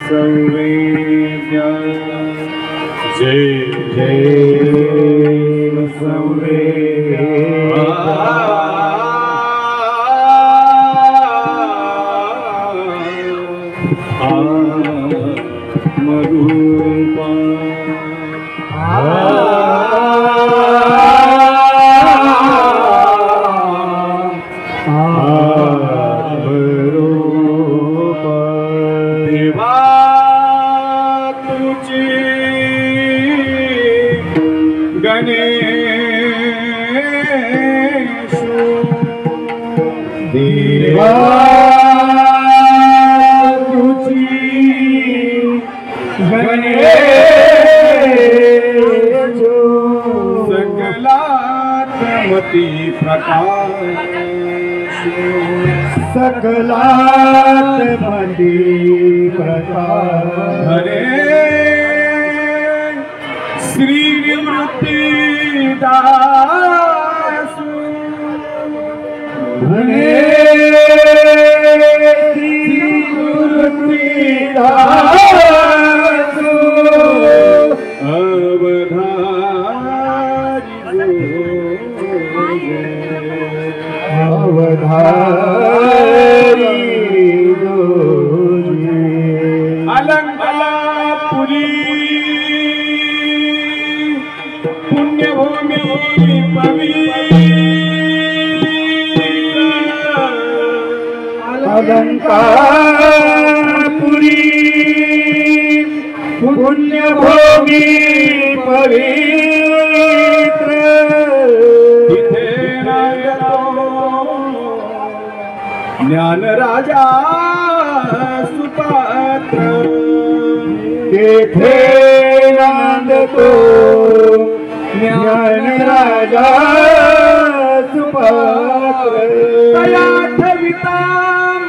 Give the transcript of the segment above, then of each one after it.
संवेद्या जय जय संवेद्या मरूपा देवा तुझी गणेश सकलात मती प्रकाश सकलात मती प्रकाश हरे श्री निवृत्तिदास हरे अलंकापुरी पुण्यभूमि अलंकापुरी पुण्यभूमि पवित्र तिथे ज्ञान राजा सुपात्र तिथे नांदतो ज्ञान राजा सुपात्र तया ठविता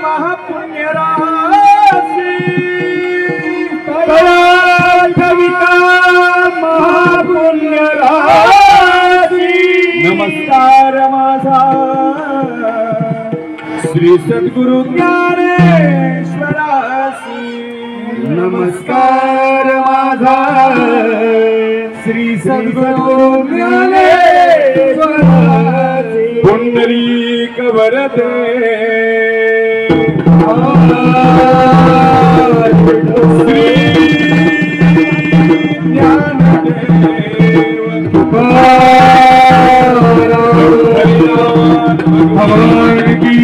महापुण्य राशी तया ठविता महापुण्य राशी नमस्कार माझा श्री सद्गुरु ज्ञानेश्वरासी नमस्कार माझा श्री सद्गुरु ज्ञानेश्वरासी पुंडलीक वरदे श्री ज्ञानदेव भगवान की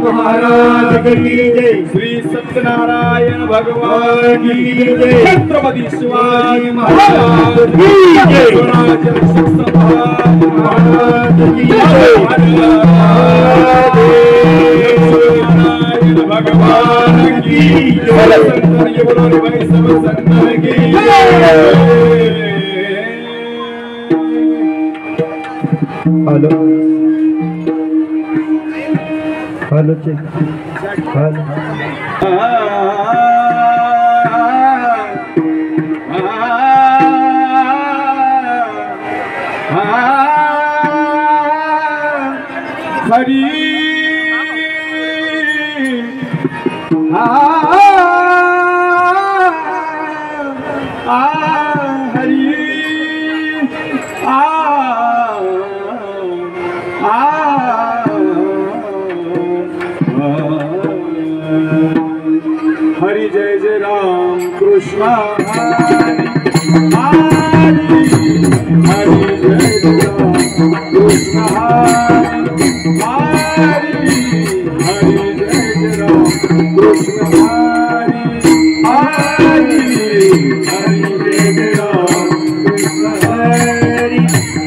महाराज की जय श्री सत्यनारायण भगवान की जय छत्रपति शिवाजी महाराज की जय महाराज की जय भगवान की जय hello hello check hello Hari Hari Hari जय जय राम कृष्ण हरि हरि हरि जय राम कृष्ण हरि हरि हरि जय राम कृष्ण हरि हरि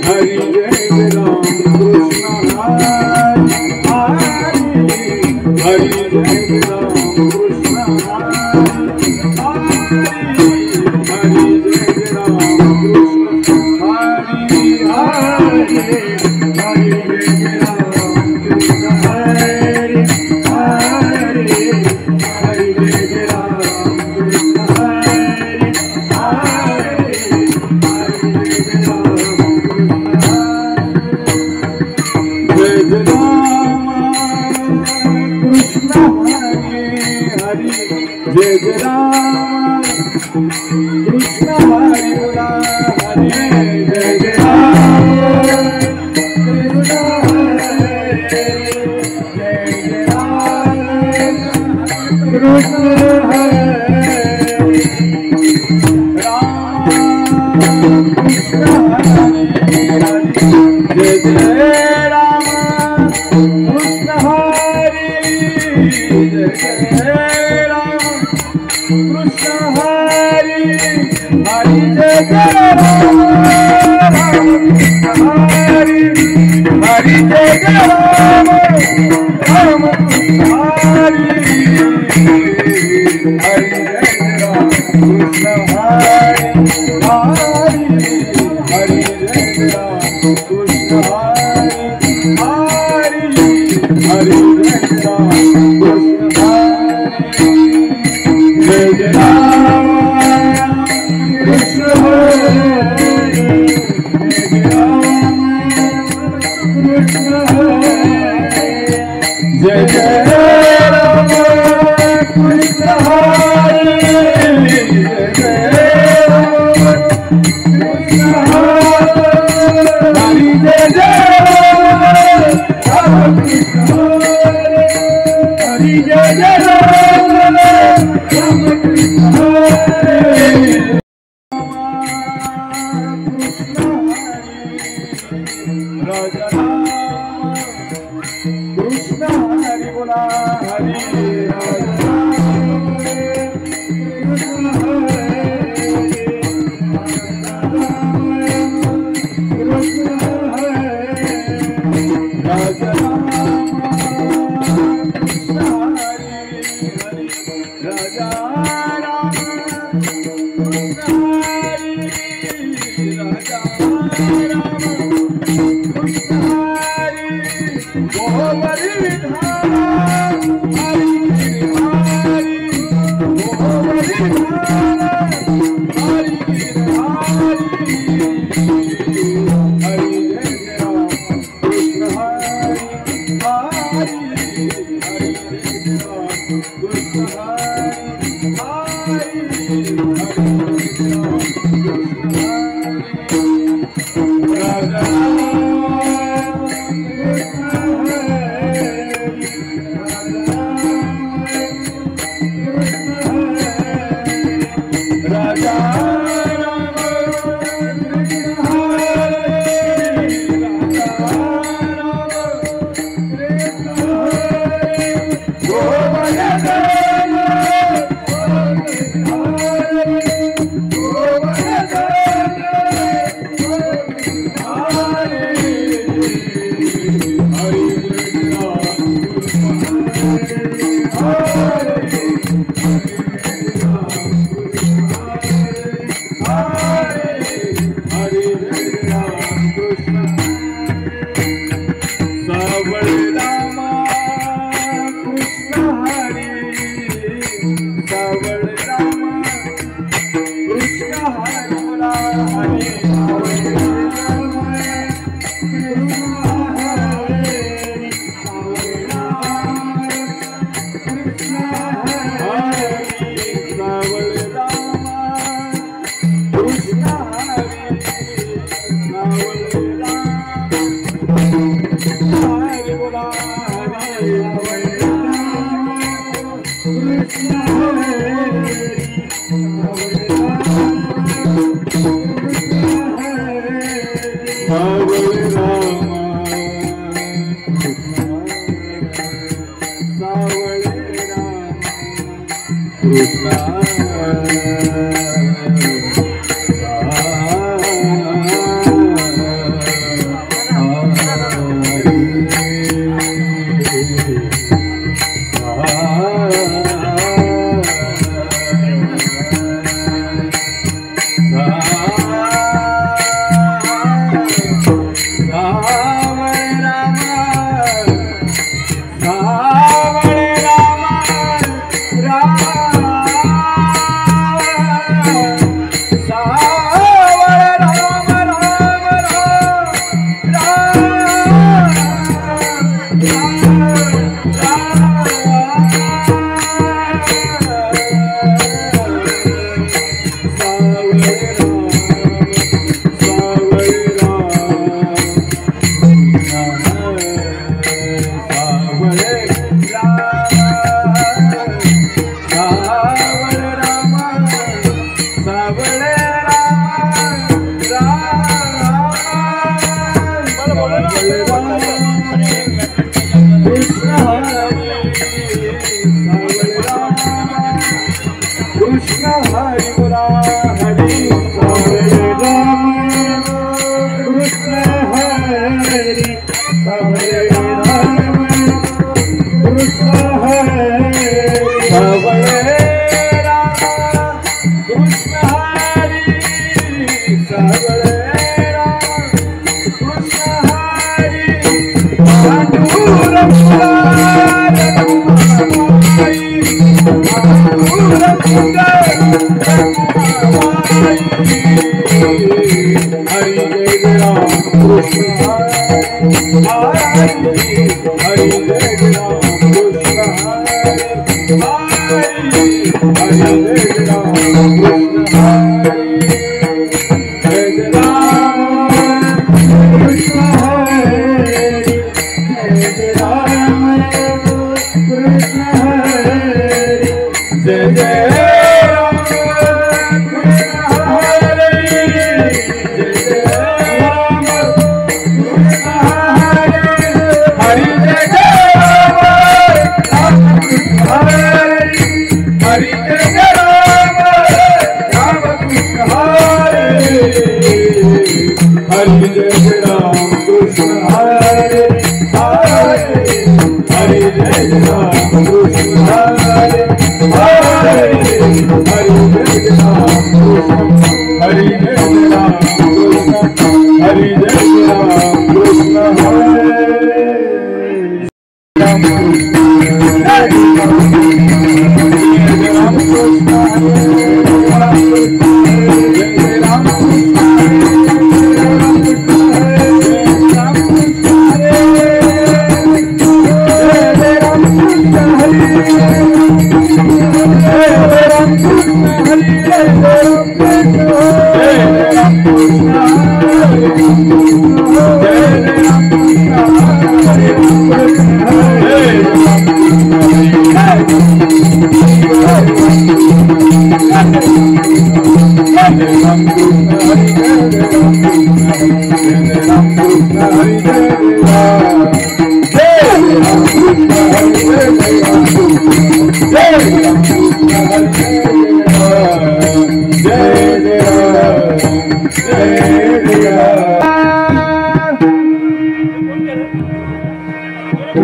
हरि जय राम कृष्ण हरि हरि हरि जय राम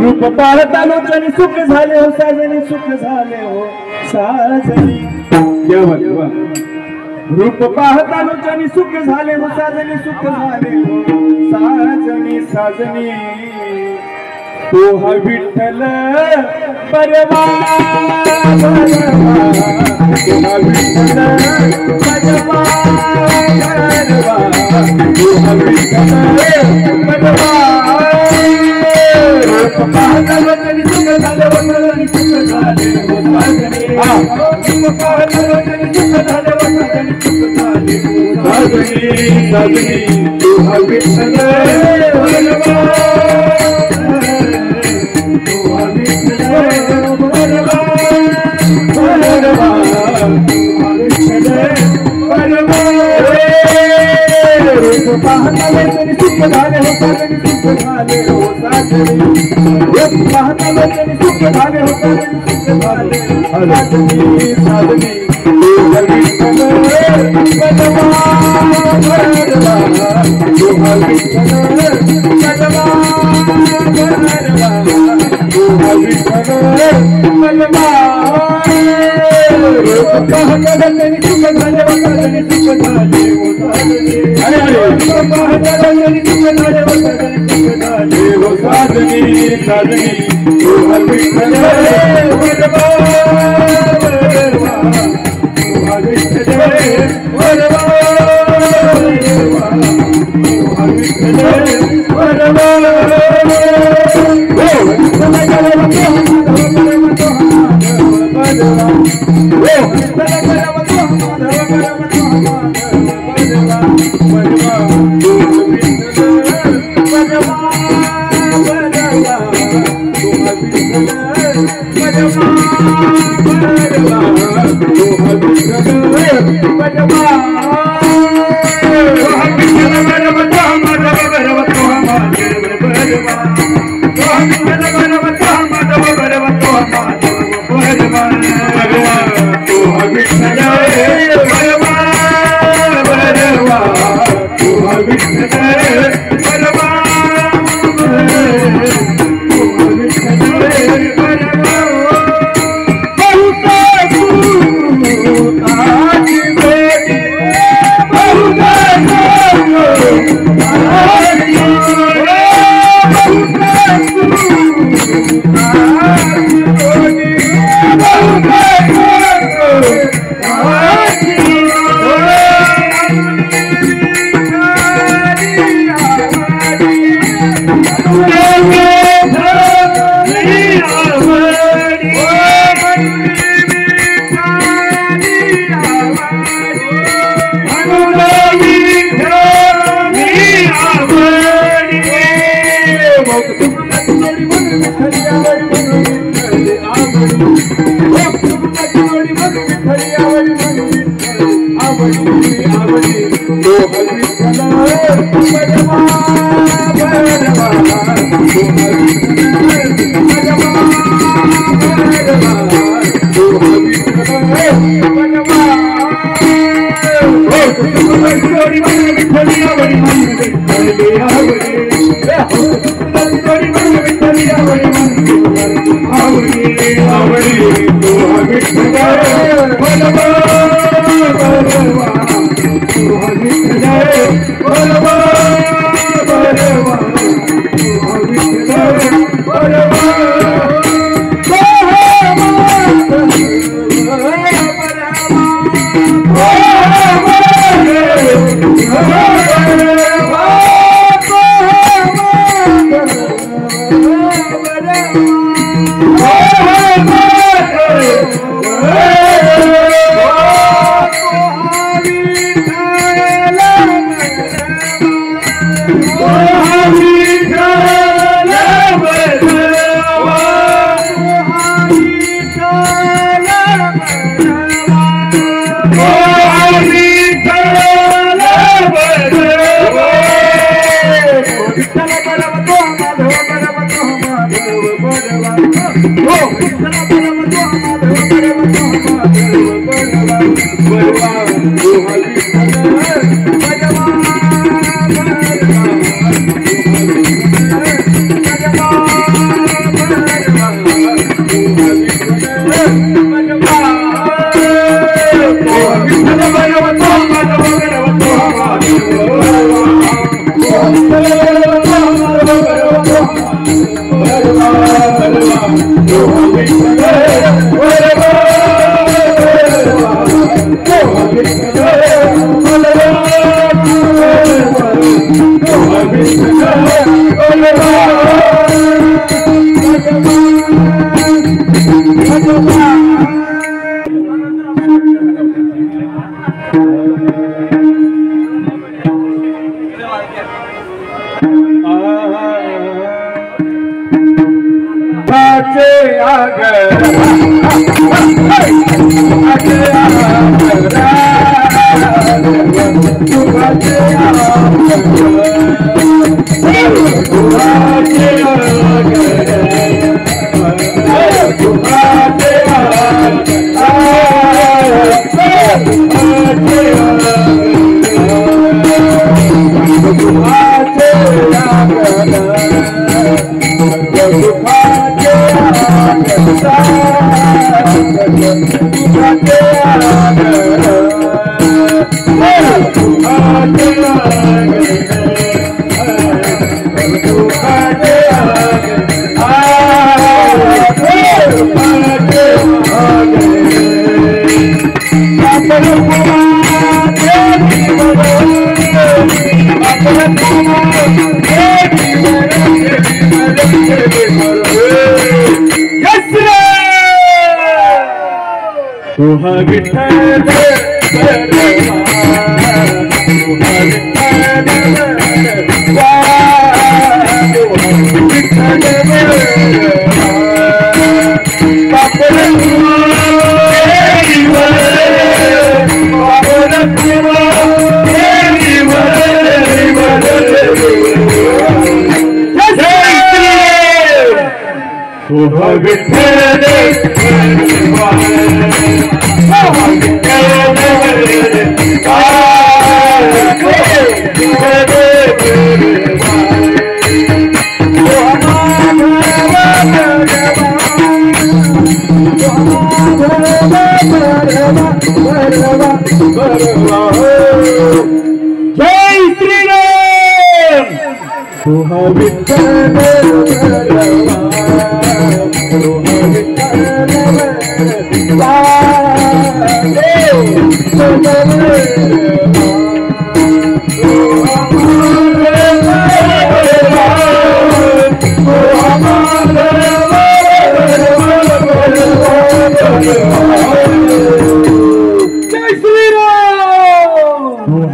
रूप पाहताना जनी सुख झाले हो साजनी, सुख झाले हो साजनी. रूप पाहताना जनी सुख झाले हो साजनी, सुख झाले हो साजनी साजनी. तो हा विठ्ठल परवा परवा, तो हा विठ्ठल परवा परवा, तो हा विठ्ठल परवा. पाहताना जनी सुख झाले हो साजनी, सुख झाले हो साजनी. पाहताना जनी सुख झाले हो साजनी, सुख झाले हो साजनी साजनी. तो हा विठ्ठल परवा पाहताना जनी सुख झाले हो साजनी, सुख झाले हो साजनी. पाहताना जनी सुख झाले हो साजनी, सुख झाले हो साजनी साजनी. तो हा विठ्ठल परवा परवा, तो हा विठ्ठल परवा परवा, तो हा विठ्ठल परवा. पाहताना जनी सुख झाले हो साजनी, सुख झाले हो साजनी. पाहताना जनी सुख झाले हो साजनी, सुख झाले हो साजनी साजनी. तो हा विठ्ठल परवा परवा, तो हा विठ्ठल परवा परवा, तो हा विठ्ठल परवा. विठ्ठलियावरी म्हणून विठ्ठल आवडी कुटुंबाची जोडी म्हणून विठ्ठलियावरी म्हणून विठ्ठल आवडी आवडी तो विठ्ठल बलवा बलवा तो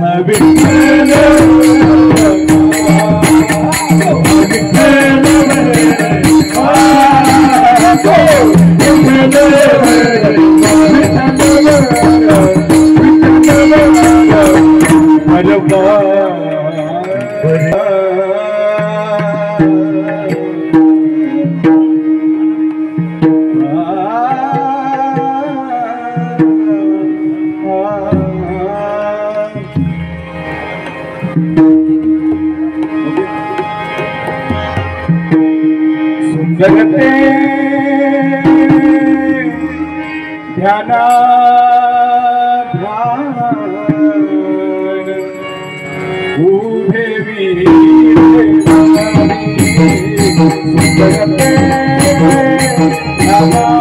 Have जगते ध्याना ध्यान उभे जगते ध्याना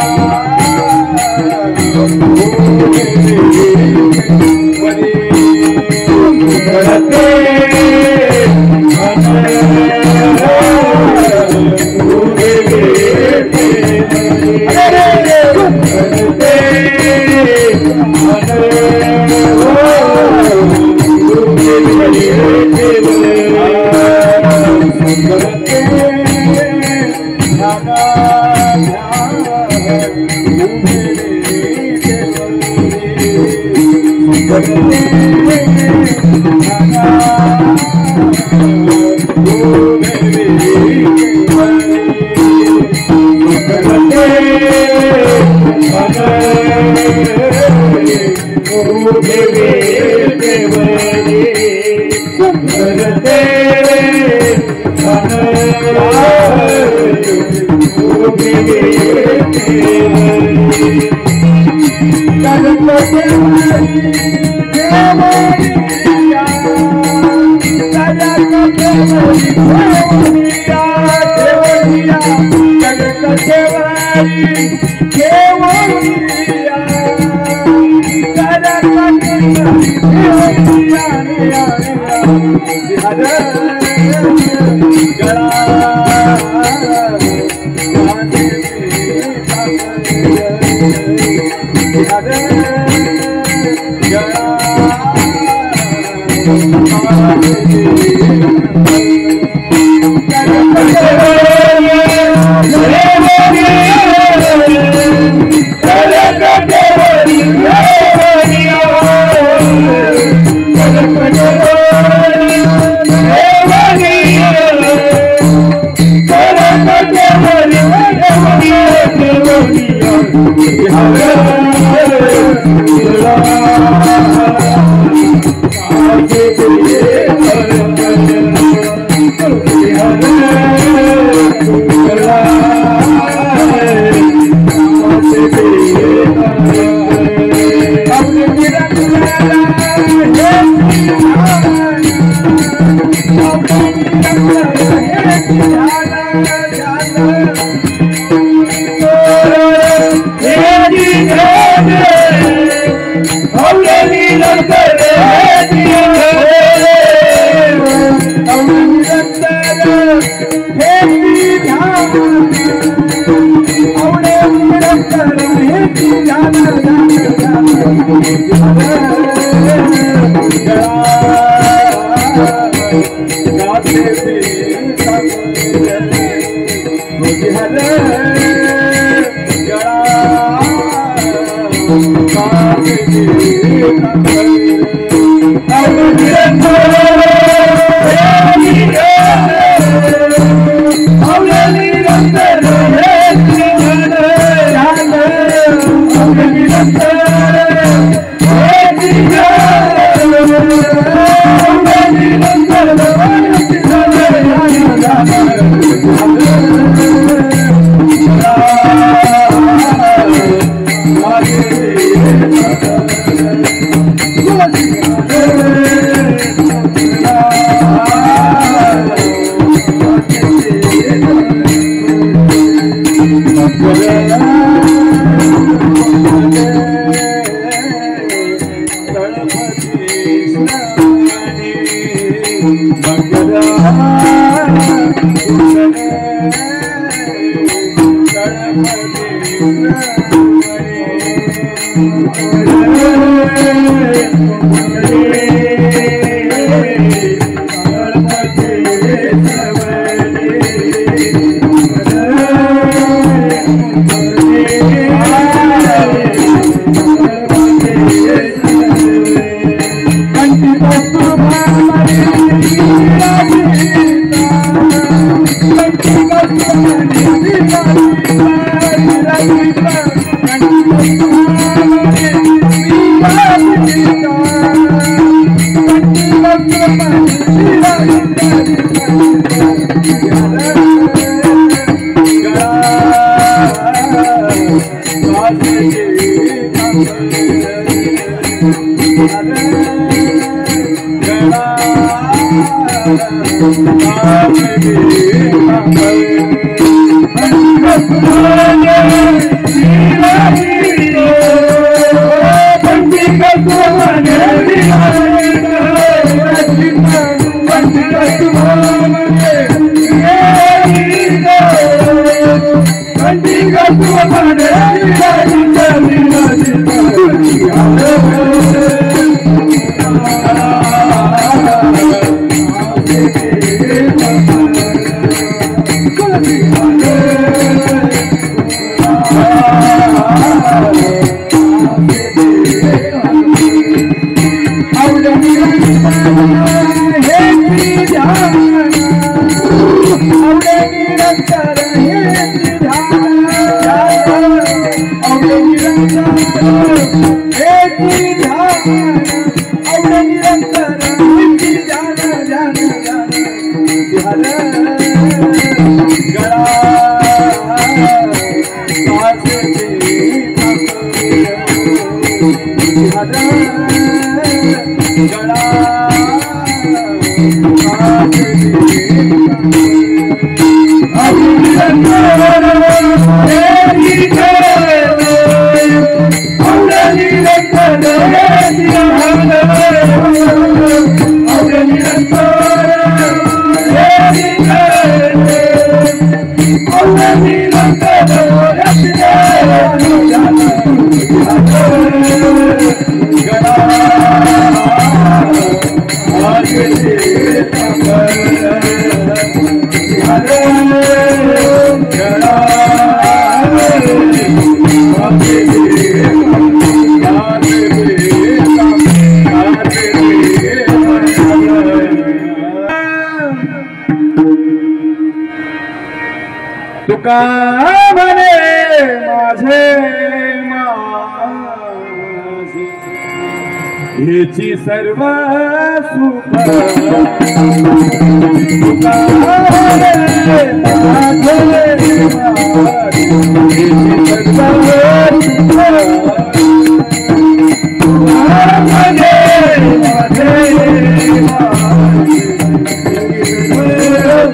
तुका म्हणे माझे हेची सर्व सुख तुका म्हणे माझे हेची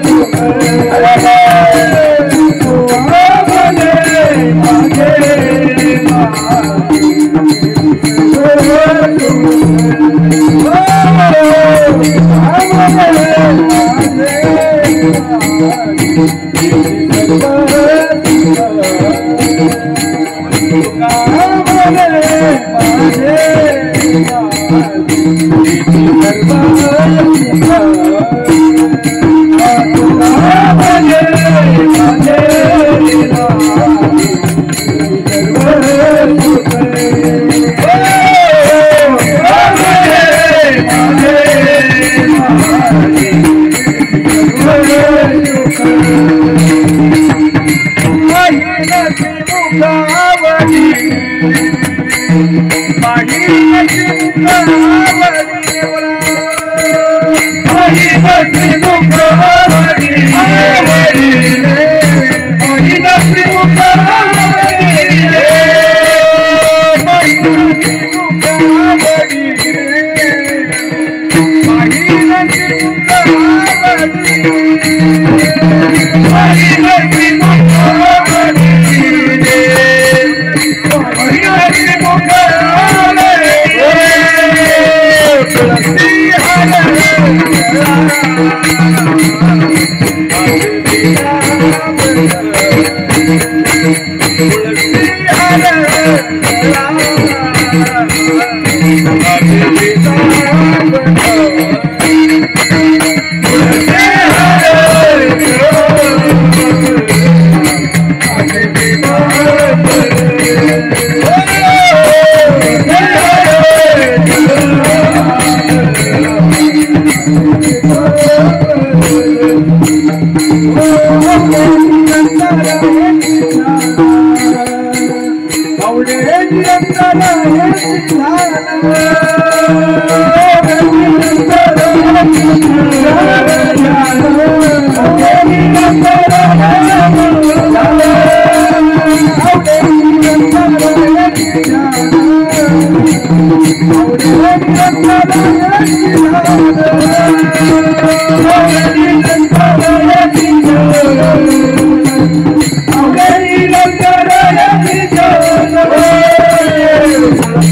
सर्व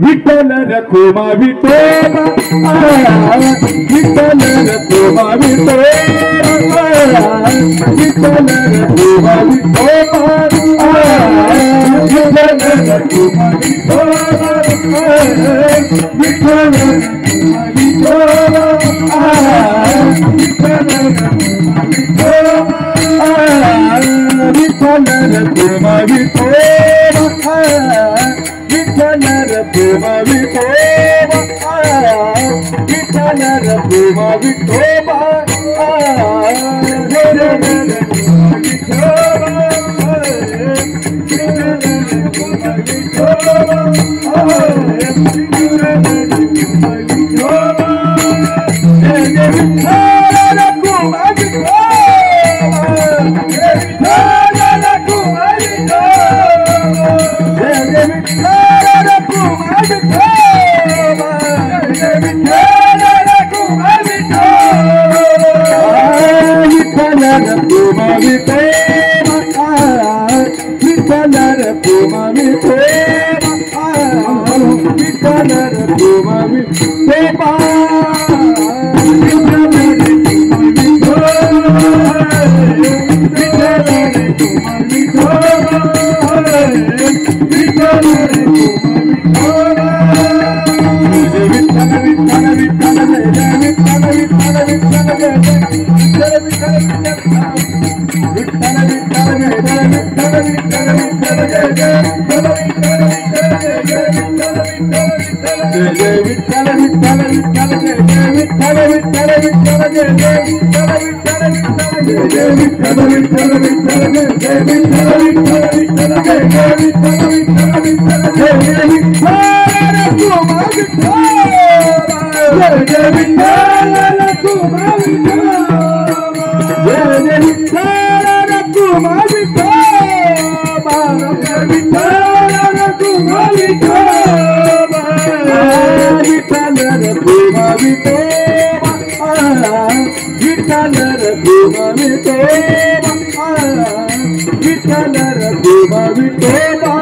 विठ्ठल रखुमा विठोबा विठ्ठल रखुमा विठोबा विठ्ठल रखुमा विठोबा विठ्ठल रखुमा विठोबा विठ्ठल रखुमा विठोबा विठ्ठल रखुमा विठोबा विठ्ठल रखुमा विठोबा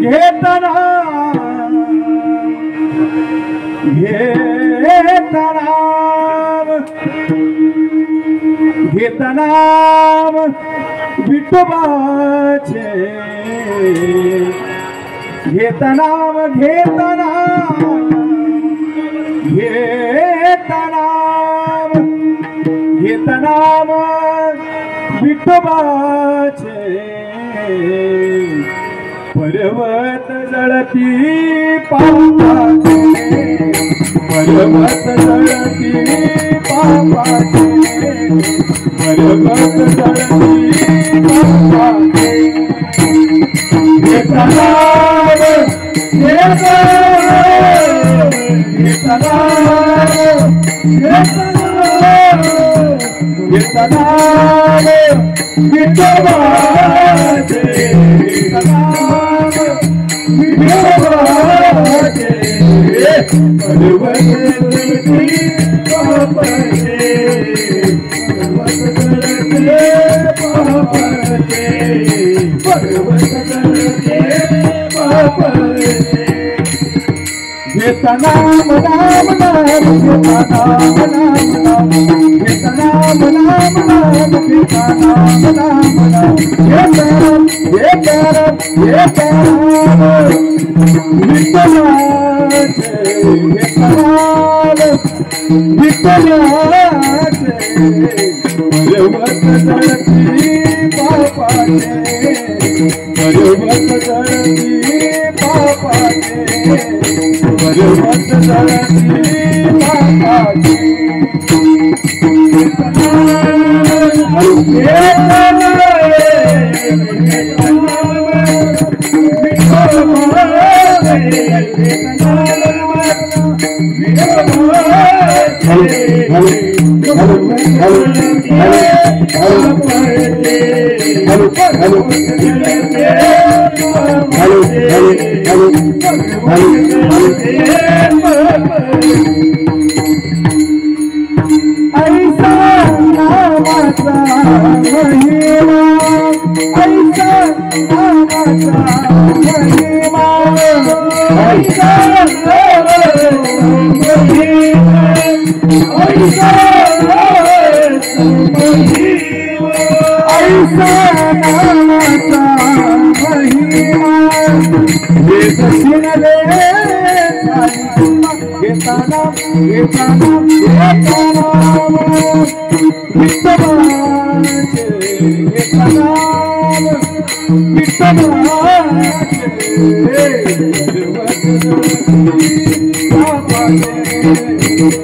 घेतना घेता नाम विठोबाचे घेता नाम घेता नाम घेता नाम घेता नाम विठोबाचे पर्वत जळती पापाचे पर्वत जळती पापाचे पर्वत जळती पापाचे घेता नाम घेता नाम घेता नाम घेता नाम विठोबाचे घेता नाम विठोबाचे पर्वत जळती पापाचे पर्वत जळती पापाचे पर्वत जळती पापाचे घेता नाम नाम नाम घेता नाम नाम नाम घेता नाम नाम नाम घेता नाम नाम नाम घेता नाम घेता नाम घेता नाम विठोबाचे घेता नाम विठोबाचे पर्वत जळती पापाचे पर्वत जळती पापाचे पर्वत जळती पापाचे घेता ऐसा नामाचा महिमा ऐसा नामाचा महिमा ऐसा ऐसा नामाचा महिमा घेता नाम घेता नाम घेता नाम विठोबाचे घेता नाम विठोबाचे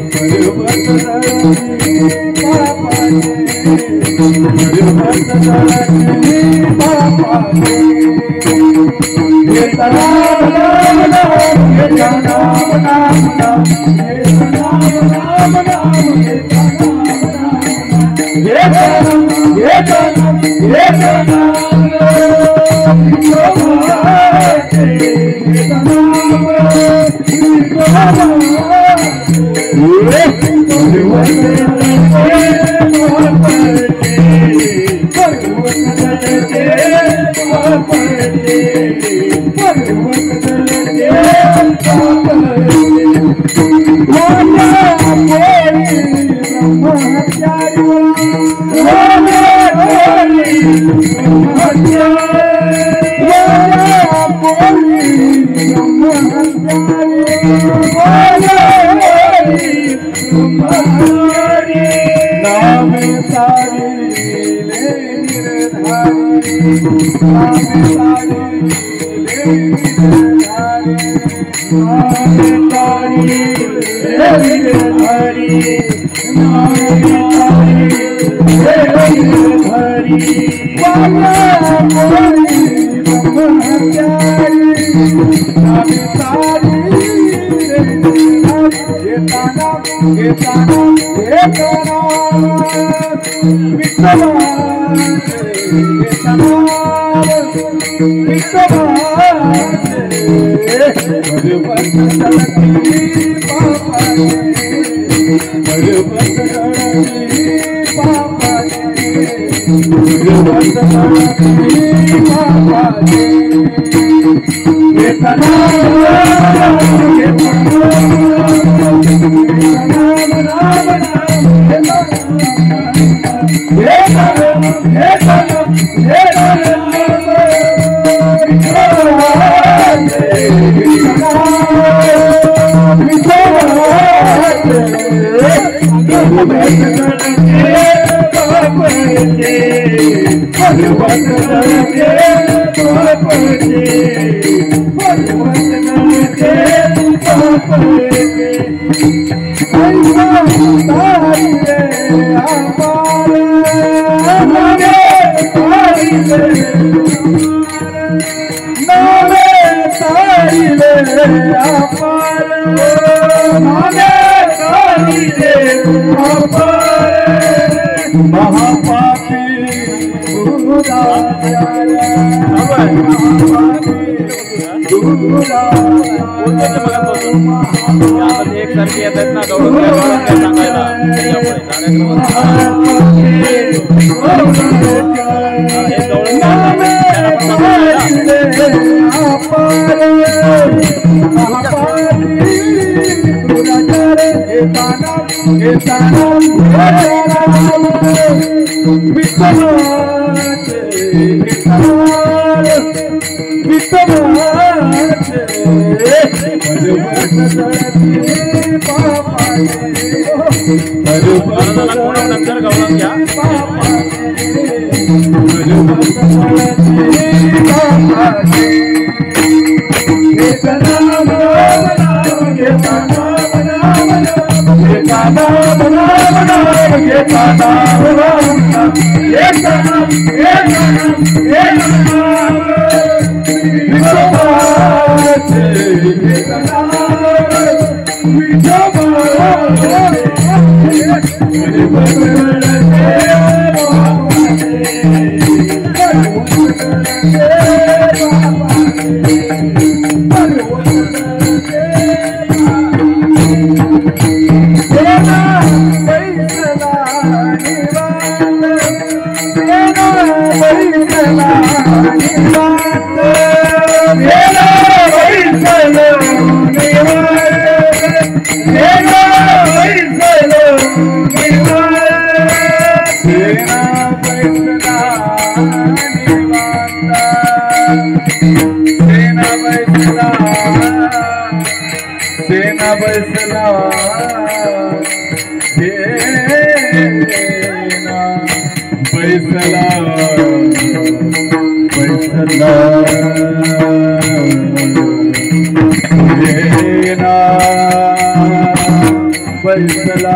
पर्वत जळती पापाचे पर्वत जळती पापाचे पर्वत जळती पापाचे घेता नाम नाम नाम घेता नाम नाम नाम घेता नाम नाम नाम घेता नाम घेता नाम घेता नाम विठोबाचे घेता नाम Get महापापी एक सारखी येत आहेत ना सांगायला नंतर गौरव घ्या सेना बैसला बैसला बैसला सेना बैसला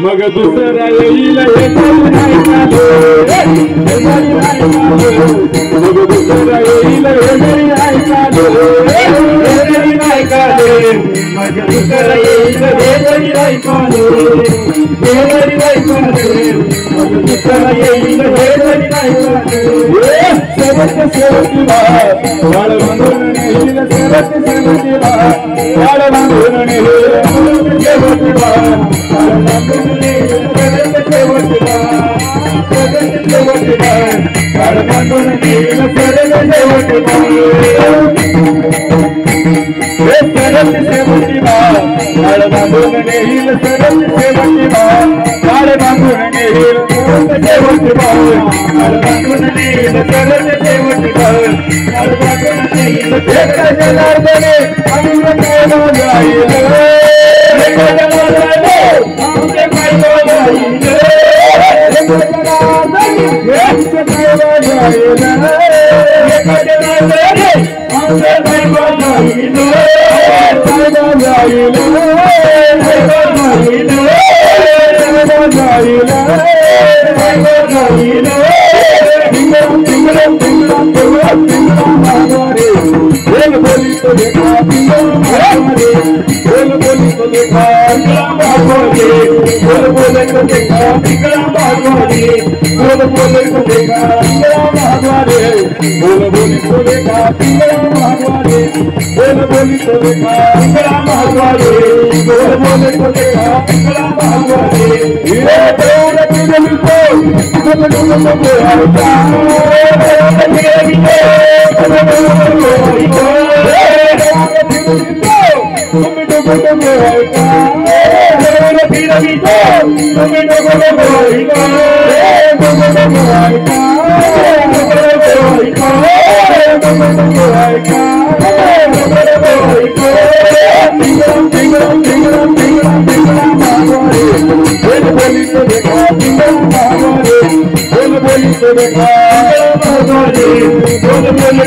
मग दुसरा येईल हे तरी नाही कालो मग दुसरा येईल हे तरी नाही कालो हे तरी नाही कालो मग दुसरा येईल हे तरी नाही कालो हे तरी नाही कालो मग दुसरा येईल हे तरी नाही कालो शेवटला वाळ बांधून येईल शेवटला वाळ बांधून येईल शेवटला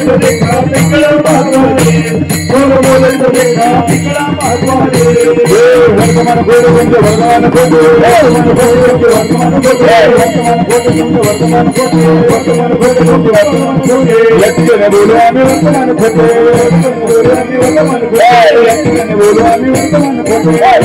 बोलायचं देखा पिंगळा महत्वाने गोड बोलायचं देखा पिंगळा महत्वाने वर्तमान गोड म्हणजे वर्तमान गोड वर्तमान गोड म्हणजे वर्तमान गोड वर्तमान गोड म्हणजे वर्तमान गोड व्यक्तीने बोलू आम्ही वर्तमान खोटे बोलू आम्ही वर्तमान खोटे व्यक्तीने बोलू आम्ही वर्तमान खोटे बोलू आम्ही वर्तमान खोटे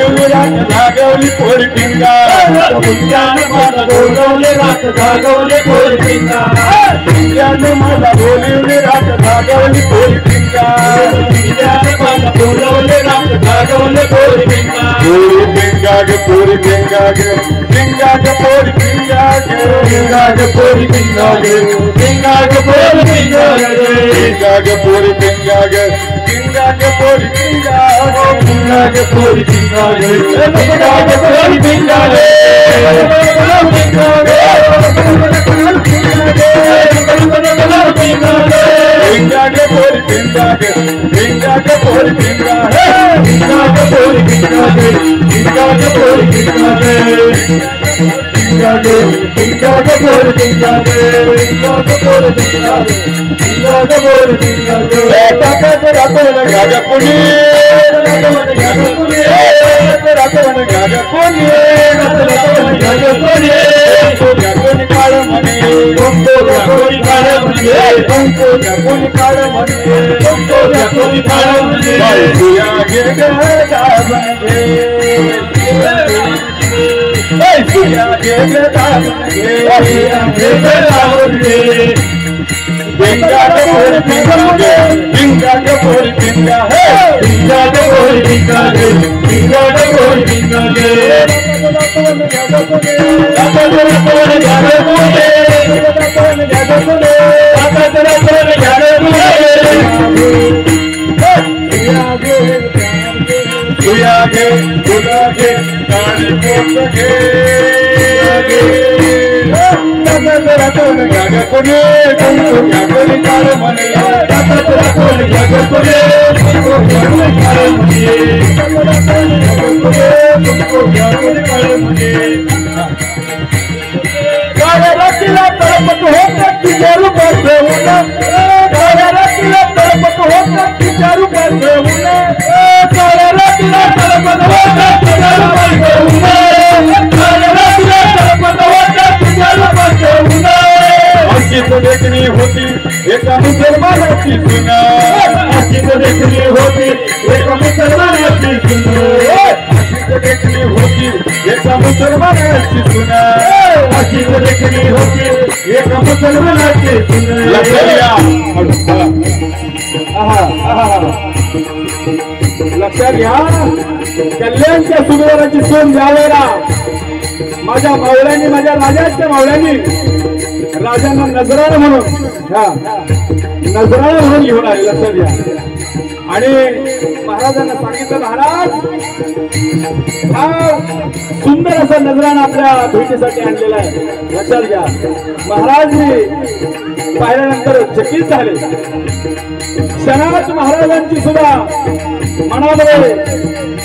जागवली पोरी पिंगा पिंगाने मला बोलवले रात जागवले पोरी पिंगा पिंगाने मला बोलवले रात जागवली पोरी पिंगा पिंगाने मला बोलवले रात जागवले पोरी पिंगा पोरी पिंगा गे पोरी पिंगा गे पिंगा गे पोरी पिंगा गे पिंगा गे पोरी पिंगा गे पिंगा गे पोरी पिंगा गे पिंगा गे पोरी पिंगा गे पिंगा गे पोरी पिंगा पिंगा गे पोरी पिंगा गे पिंगा गे पोरी पिंगा गे पिंगा गे पोरी पिंगा गे पिंगा गे पोरी पिंगा गे पिंगा गे पोरी पिंगा गे पिंगा गे पोरी पिंगा गे पिंगा गे पिंगा गे पोरी पिंगा गे पिंगा गे पोरी पिंगा गे पिंगा गे पोरी पिंगा गे टाका रातोन गाजा पुनी रातोन गाजा पुनी रातोन गाजा पुनी कोणी काळ म्हणे कोणी काळ म्हणे कोणी काळ म्हणे कोणी काळ म्हणे तुया घे गदा बने तुया घे गदा बने तुया घे गदा बने पिंगा के पोरी पिंगा गे पिंगा के पोरी पिंगा है पिंगा के पोरी पिंगा गे पिंगा के पोरी पिंगा गे देखनी होती एक मुसलमानाची सुना देखनी होती एक मुसलमानाची सुना देखनी होती एक मुसलमानाची सुना देखनी होती एक मुसलमानाची लक्षात घ्या कल्याणच्या सुगवराची सून द्यावेला माझ्या मावळ्यांनी माझ्या राजाच्या मावळ्यांनी राजांना नजराणा म्हणून नजराणा म्हणून घेऊन आले. लक्षात घ्या. आणि महाराजांना सांगितलं महाराज हा सुंदर असा नजराणा आपल्या भेटीसाठी आणलेला आहे. लक्षात घ्या. महाराज पाहिल्यानंतर चकित झाले. क्षणात महाराजांची सुद्धा मनामध्ये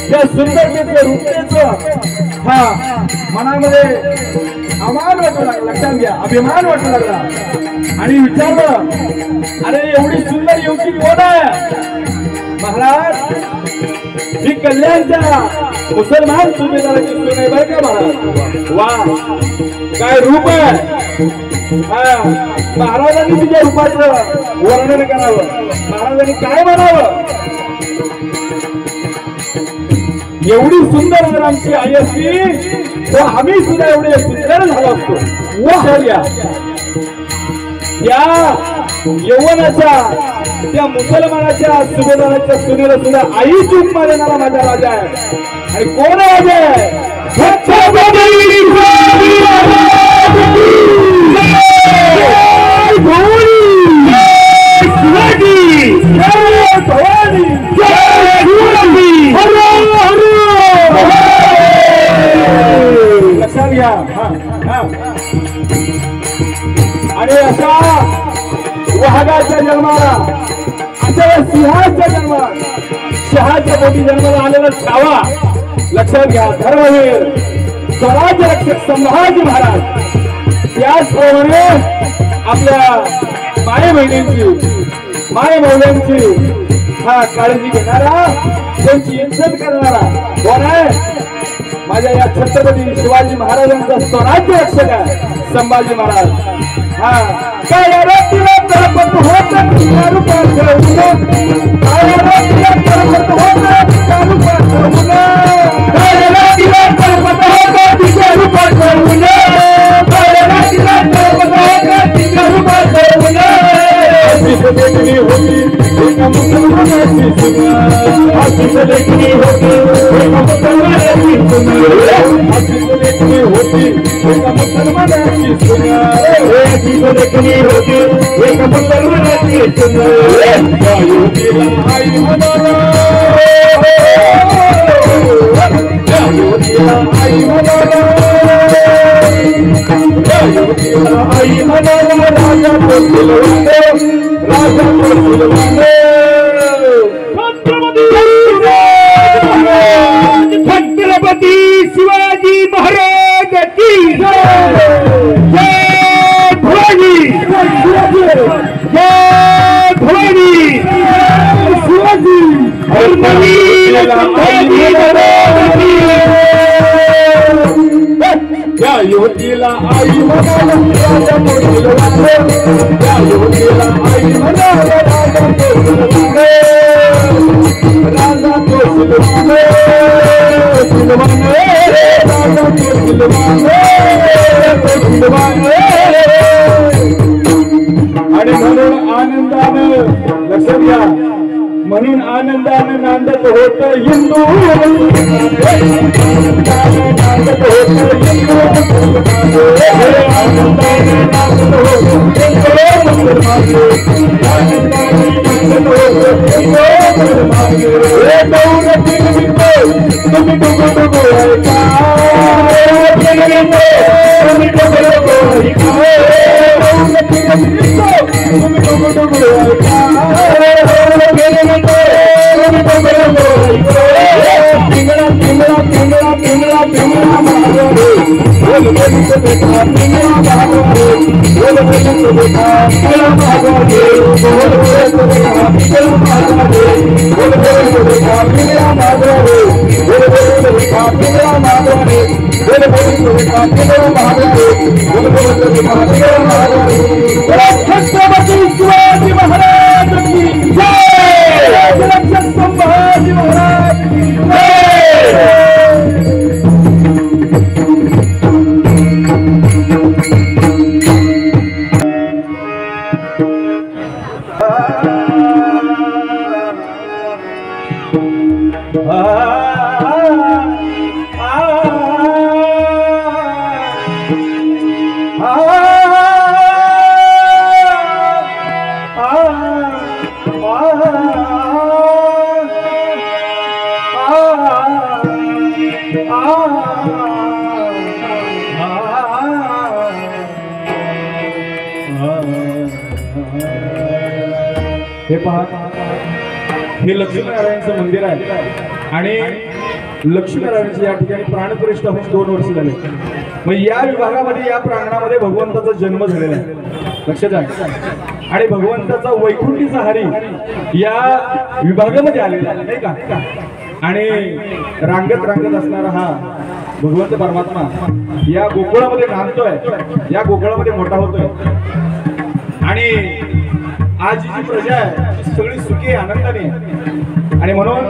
त्या सुंदरतेचं रूपतेचं मनामध्ये अमान वाटू लागला. लक्षात घ्या. अभिमान वाटू लागला. आणि विचारलं अरे एवढी सुंदर युवती कोण आहे? महाराज ही कल्याणच्या मुसलमान सुभेदाराची सून आहे बरं का महाराज. वा काय रूप आहे. महाराजांनी तिच्या रूपाचं वर्णन करावं. महाराजांनी काय म्हणावं. एवढी सुंदर जर आमची आई असती तर आम्ही सुद्धा एवढे सुंदर झालो असतो. त्या यवनाच्या त्या मुसलमानाच्या सुभेदाराच्या सुनेला सुद्धा आई चूक मारणारा माझा राजा आहे. आणि कोण राजा आहे. लक्षात घ्या. आणि अशा वाघाच्या जन्माला अशा सिंहाच्या जन्माला शहाच्या पोटी जन्माला आलेला छावा. लक्षात घ्या. धर्मवीर स्वराज्य रक्षक संभाजी महाराज त्याचप्रमाणे आपल्या माय बहिणींची माय मौल्यांची काळजी घेणारा त्यांची इज्जत करणारा कोण आहे. माझ्या या छत्रपती शिवाजी महाराजांचा स्वराज्य रक्षक आहे संभाजी महाराज. काय रात्रीला तरपत होत त्या रूपात ठेवून. काय रात्रीला तरपत होत त्या रूपात ठेवून. काय रात्रीला तरपत होत तिच्या रूपात ठेवून. काय रात्रीला तरपत होत तिच्या रूपात ठेवून. अशीच देखणी होती एका मुसलमानाची सुन. अशीच देखणी होती एका मुसलमानाची सुन. अशीच देखणी होती एका मुसलमानाची सुन. अशीच देखणी होती एका मुसलमानाची सुन. त्या युवतीला आई म्हणाला. त्या युवतीला आई म्हणाला. त्या युवतीला आई म्हणाला. राजा पोचलवाने राजा पोचलवाने. छत्रपती शिवाजी महाराज की जय. जय भवानी. जय भवानी. शिवाजी त्या युवतीला आई म्हणाला. राजा पोचलवाने. त्या युवतीला आई म्हणाला. राजा पोचलवाने. राजा पोचलवाने. आणि म्हणून आनंदानं लक्षात घ्या. म्हणून आनंदानं नांदत होत हिंदू. नांदत होत हिंदू. आनंदानं नांदत होत मुसलमान. तुम्ही डुगो डुगो ऐका. तुम्ही डुगो डुगो ऐका. तुम्ही डुगो डुगो ऐका. पिंगळा पिंगळा पिंगळा पिंगळा पिंगळा मारे. बोल बोल बेटा पिंगळा मारे. बोल बोल बेटा पिंगळा मारे. बोल बोल बेटा पिंगळा मारे. बोल बोल बेटा पिंगळा मारे. बोल बोल बेटा पिंगळा मारे. बोल बोल बेटा पिंगळा मारे. बोल बोल बेटा पिंगळा मारे. छत्रपती शिवाजी महाराज की जय. रक्षक संभाजी महाराज की जय. हे पहा, हे लक्ष्मीनारायणचं मंदिर आहे आणि लक्ष्मीनारायणचे या ठिकाणी प्राणप्रतिष्ठा होऊन 2 वर्ष झाले. मग या विभागामध्ये या प्रांगणामध्ये भगवंताचा जन्म झालेला आहे. लक्षात आहे. आणि भगवंताचा वैकुंठीचा हरी या विभागामध्ये आलेला आहे नाही का. आणि रांगत रांगत असणारा हा भगवंत परमात्मा या गोकुळामध्ये नांदतोय, या गोकुळामध्ये मोठा होतोय आणि आज जी प्रजा आहे ती सगळी सुखी आनंदाने आणि म्हणून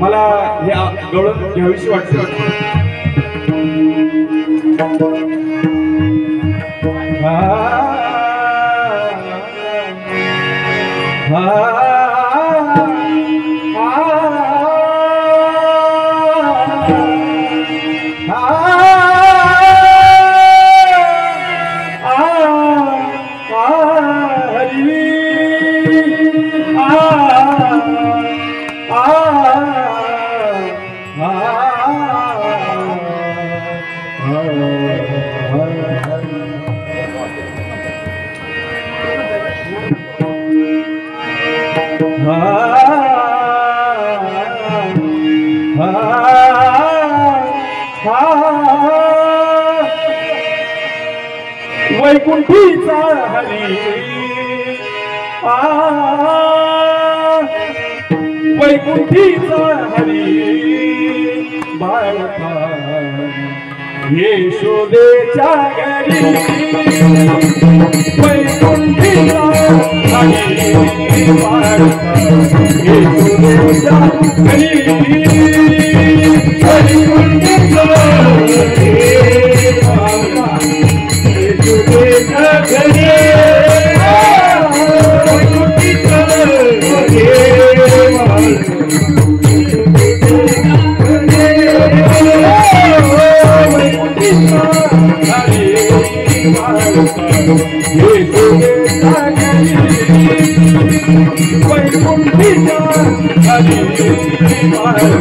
मला हे गवळण घ्यावीशी वाटते। वैकुंठीचा हरी वैकुंठीचा हरी बाळका यशोदेच्या घरी वैकुंठीचा हरी बाळका यशोदेच्या घरी वैकुंठीचा हरी बाळका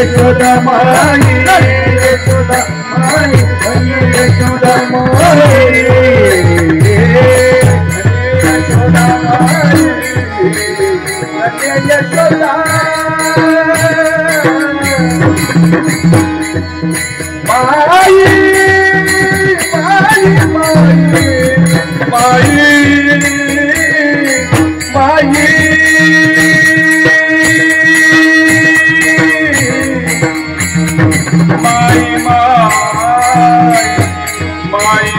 Yashoda माई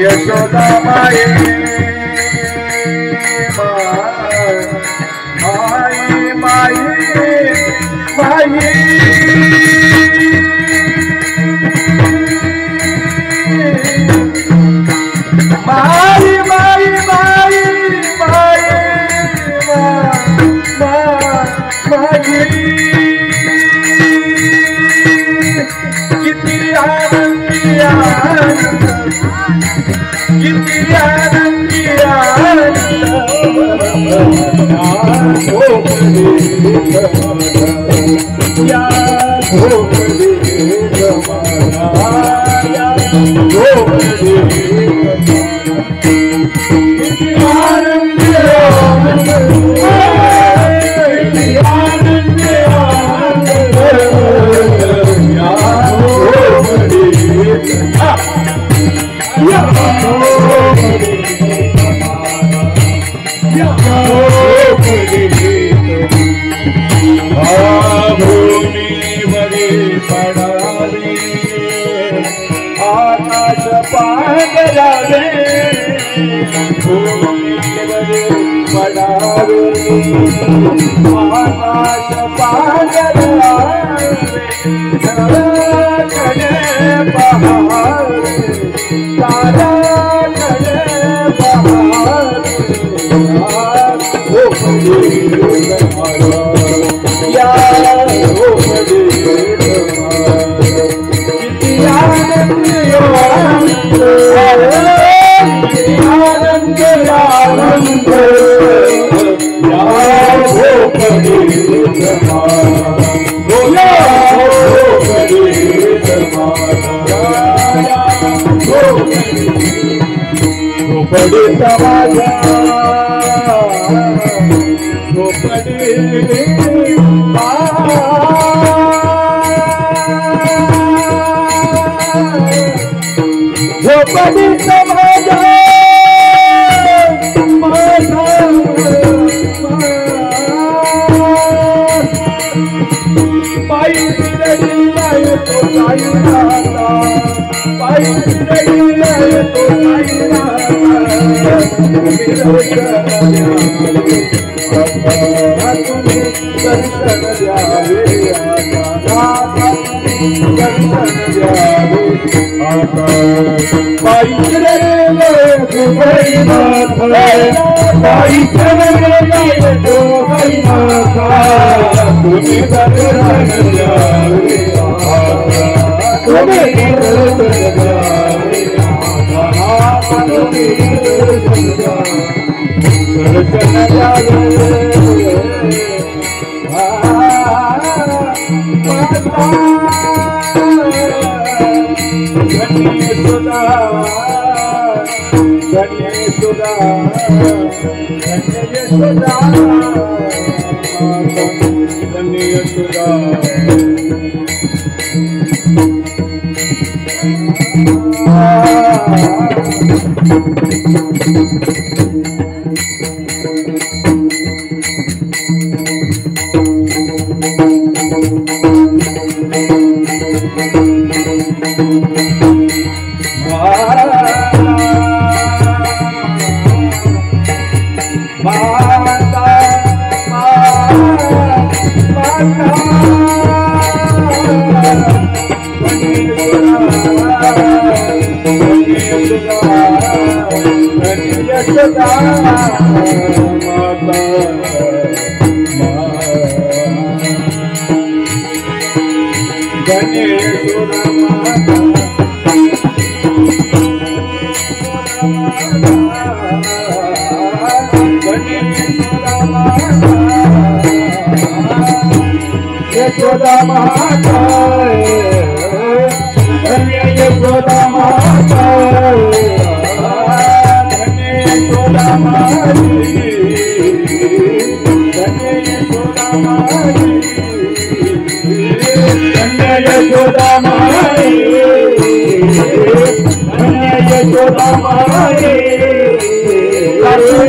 यशोदा माई माई आकाश पागलावे पडावे आकाश पागलावे खडे पहाड़ तारा खडे पहाड़ या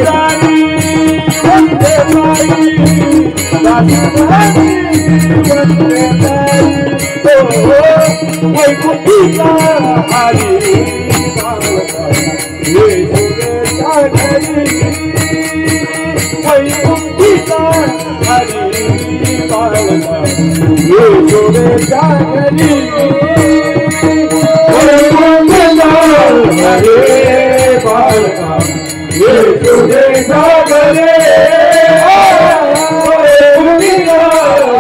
रानी वंदे माई राजधानी वंदे माई वैकुंठीचा हरी येशुदेचा घरी वैकुंठीचा हरी येशुदेचा घरी वैकुंठीचा हरे बालका येशुदेचा घरी वैकुंठीचा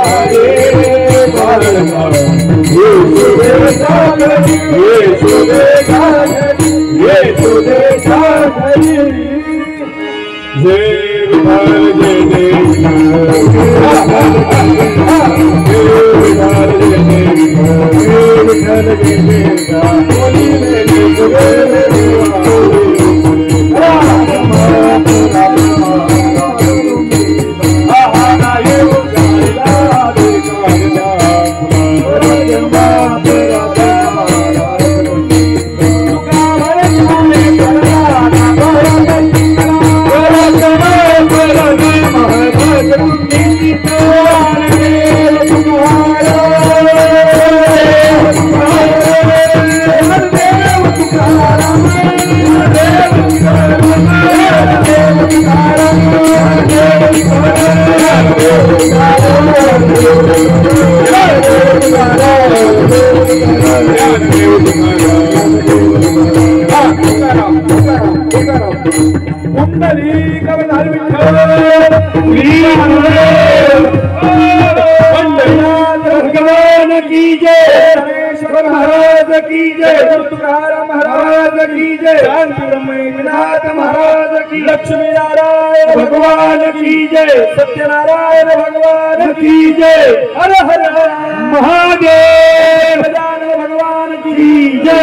हरे बालका येशुदेचा घरी येशुदेचा घरी येशुदेचा घरी जय विठ्ठल जय जय विठ्ठल जय भगवान की जय महाराज की जय तुकाराम महाराज की जय ब्रह्मनाथ महाराज की लक्ष्मी नारायण भगवान की जय सत्यनारायण भगवान की जय हर हर महादेव भगवान की जय।